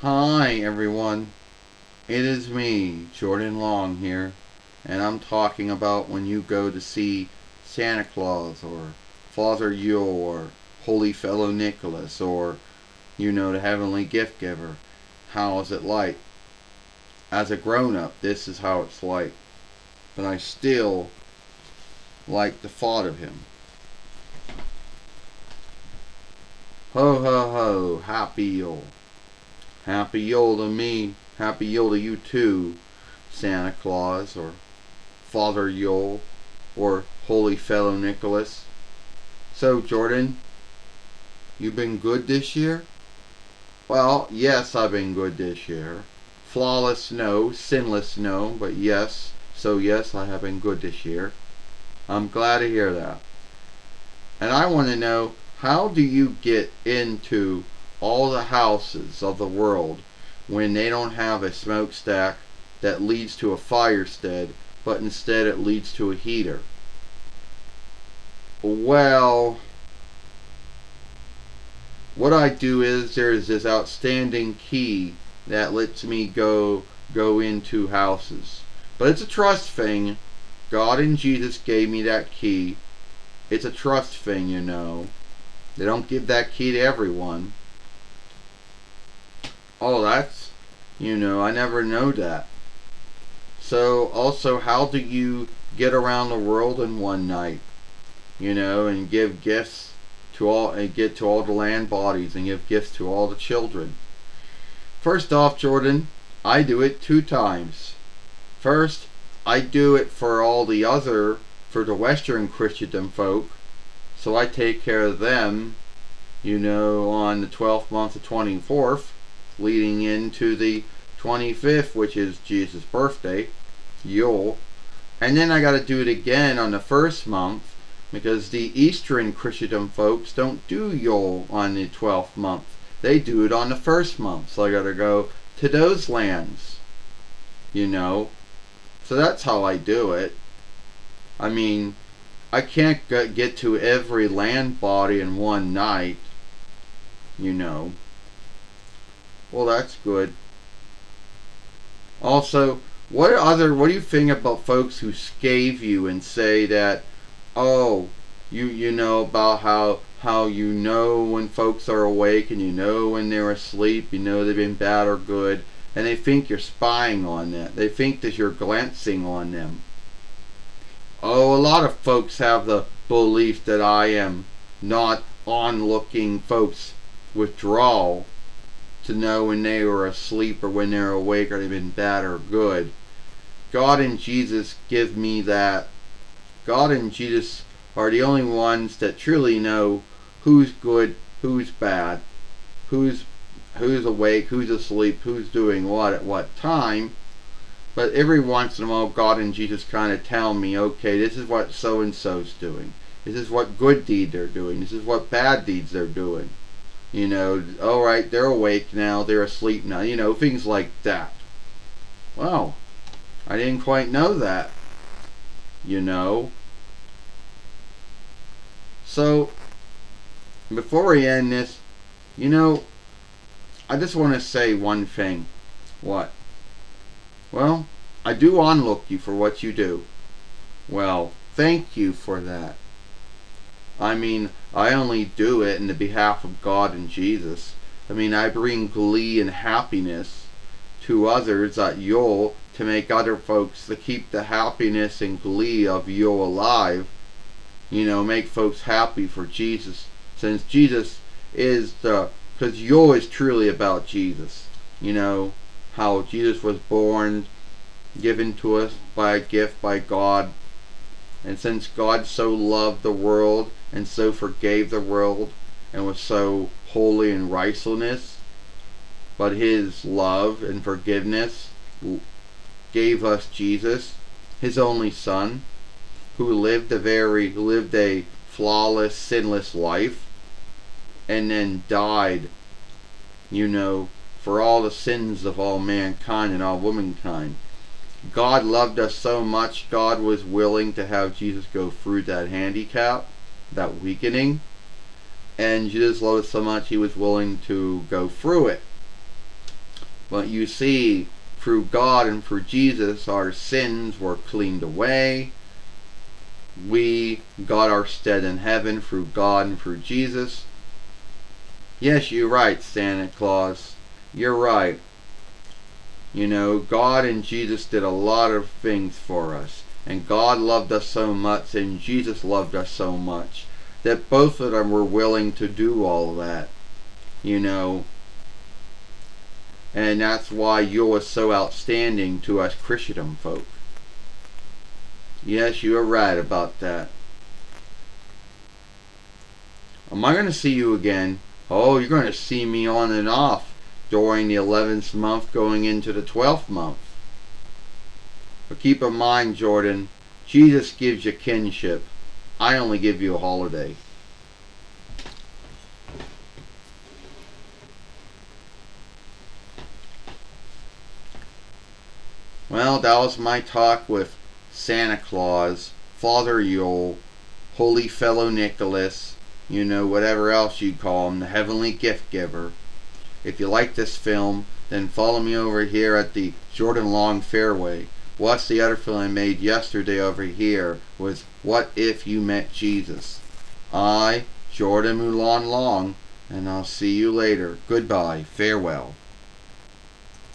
Hi everyone, it is me, Jordan Long here, and I'm talking about when you go to see Santa Claus or Father Yule or Holy Fellow Nicholas or, the Heavenly Gift Giver. How is it like? As a grown up, this is how it's like, but I still like the thought of him. Ho ho ho, happy Yule. Happy Yule to me, happy Yule to you too, Santa Claus or Father Yule or Holy Fellow Nicholas. So, Jordan, you been good this year? Well, yes, I've been good this year. Flawless, no. Sinless, no. But yes, so yes, I have been good this year. I'm glad to hear that. And I want to know, how do you get into all the houses of the world when they don't have a smokestack that leads to a firestead, but instead it leads to a heater? Well, what I do is there's this outstanding key that lets me go into houses. But it's a trust thing. God and Jesus gave me that key. It's a trust thing. They don't give that key to everyone. Oh, I never know that. So, also, how do you get around the world in one night? And give gifts to all, and get to all the land bodies, and give gifts to all the children. First off, Jordan, I do it 2 times. First, I do it for the Western Christendom folk, so I take care of them, on the 12th month, the 24th, leading into the 25th, which is Jesus' birthday, Yule. And then I gotta do it again on the first month, because the Eastern Christendom folks don't do Yule on the 12th month. They do it on the first month. So I gotta go to those lands. So that's how I do it. I mean, I can't get to every land body in one night. you know. Well, that's good. Also, what do you think about folks who scave you and say that, oh, you know about how you know when folks are awake and you know when they're asleep, you know they've been bad or good, and they think you're spying on them. They think that you're glancing on them. Oh, a lot of folks have the belief that I am not onlooking folks' withdrawal to know when they were asleep or when they're awake or they've been bad or good. God and Jesus give me that. God and Jesus are the only ones that truly know who's good, who's bad, who's awake, who's asleep, who's doing what at what time. But every once in a while, God and Jesus kind of tell me, okay, this is what so and so's doing. This is what good deed they're doing. This is what bad deeds they're doing. All right, they're awake now, they're asleep now. Things like that. Well, I didn't quite know that. You know. So, before we end this, I just want to say one thing. What? Well, I do onlook you for what you do. Well, thank you for that. I mean, I only do it in the behalf of God and Jesus. I mean, I bring glee and happiness to others at Yule to make other folks to keep the happiness and glee of Yule alive. Make folks happy for Jesus. Since Jesus is because Yule is truly about Jesus. How Jesus was born, given to us by a gift by God. And since God so loved the world and so forgave the world and was so holy in righteousness, but his love and forgiveness gave us Jesus, his only son, who lived a flawless, sinless life, and then died, for all the sins of all mankind and all womankind. God loved us so much, God was willing to have Jesus go through that handicap, that weakening, and Jesus loved us so much he was willing to go through it. But you see, through God and through Jesus, our sins were cleaned away. We got our stead in heaven through God and through Jesus. Yes, you're right, Santa Claus. You're right. You know, God and Jesus did a lot of things for us. And God loved us so much, and Jesus loved us so much, that both of them were willing to do all that. You know, and that's why you're so outstanding to us Christendom folk. Yes, you are right about that. Am I going to see you again? Oh, you're going to see me on and off during the 11th month going into the 12th month. But keep in mind, Jordan, Jesus gives you kinship. I only give you a holiday. Well, that was my talk with Santa Claus, Father Yule, Holy Fellow Nicholas, you know, whatever else you call him, the Heavenly Gift Giver. If you like this film, then follow me over here at the Jordan Long Fairway. What's the other film I made yesterday over here was What If You Met Jesus? I, Jordan Mulan Long, and I'll see you later. Goodbye. Farewell.